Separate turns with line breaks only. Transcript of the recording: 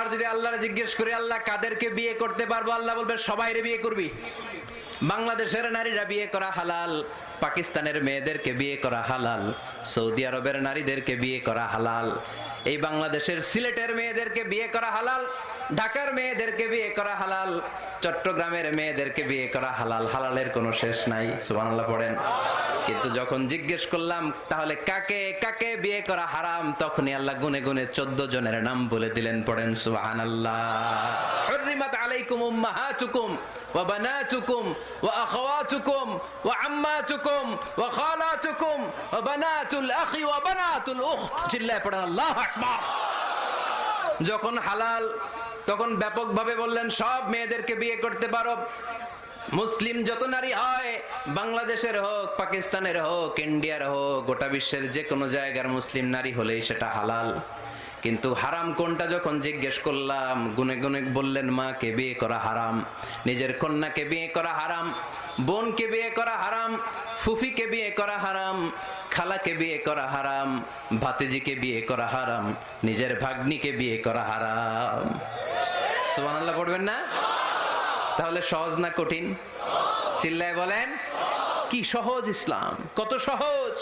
এবার যদি আল্লাহরে জিজ্ঞেস করি আল্লাহ কাদেরকে বিয়ে করতে পারবো, আল্লাহ বলবে সবাইরে বিয়ে করবি। বাংলাদেশের নারীরা বিয়ে করা হালাল, পাকিস্তানের মেয়েদেরকে বিয়ে করা হালাল, সৌদি আরবের নারীদেরকে বিয়ে করা হালাল, এই বাংলাদেশের সিলেটের মেয়েদেরকে বিয়ে করা হালাল, ঢাকার মেয়েদেরকে বিয়ে করা হালাল, চট্টগ্রামের মেয়েদেরকে বিয়ে করা হালাল। হালালের কোনো শেষ নাই, সুবহানাল্লাহ পড়েন। কিন্তু যখন জিজ্ঞেস করলাম তাহলে কাকে কাকে বিয়ে করা হারাম, তখনই আল্লাহ গুনে গুনে 14 জনের নাম বলে দিলেন, পড়েন সুবহানাল্লাহ। হুররিমাত আলাইকুম উম্মাহাতুকুম ওয়া বানাতুকুম ওয়া আখাওয়াতুকুম ওয়া আম্মাতুকুম ওয়া খালাতুকুম ওয়া বানাতুল আখি ওয়া বানাতুল উখত। চিল্লায় পড়েন আল্লাহু আকবার। যখন হালাল তখন ব্যাপকভাবে বললেন সব মেয়েদেরকে বিয়ে করতে পারো। মুসলিম যত নারী হয়, বাংলাদেশের হোক, পাকিস্তানের হোক, ইন্ডিয়ার হোক, গোটা বিশ্বের যে কোনো জায়গার মুসলিম নারী হলেই সেটা হালাল। কিন্তু হারাম কোনটা যখন জিজ্ঞেস করলাম, গুনে গুনে বললেন মাকে বিয়ে করা হারাম, নিজের কন্যাকে বিয়ে করা হারাম, বোনকে বিয়ে করা হারাম, ফুফিকে বিয়ে করা হারাম, খালাকে বিয়ে করা হারাম, ভাতিজিকে বিয়ে করা হারাম, নিজের ভাগ্নিকে বিয়ে করা হারাম। সুবহানাল্লাহ পড়বেন না? তাহলে সহজ না কঠিন? চিল্লায় বলেন, কি সহজ ইসলাম, কত সহজ।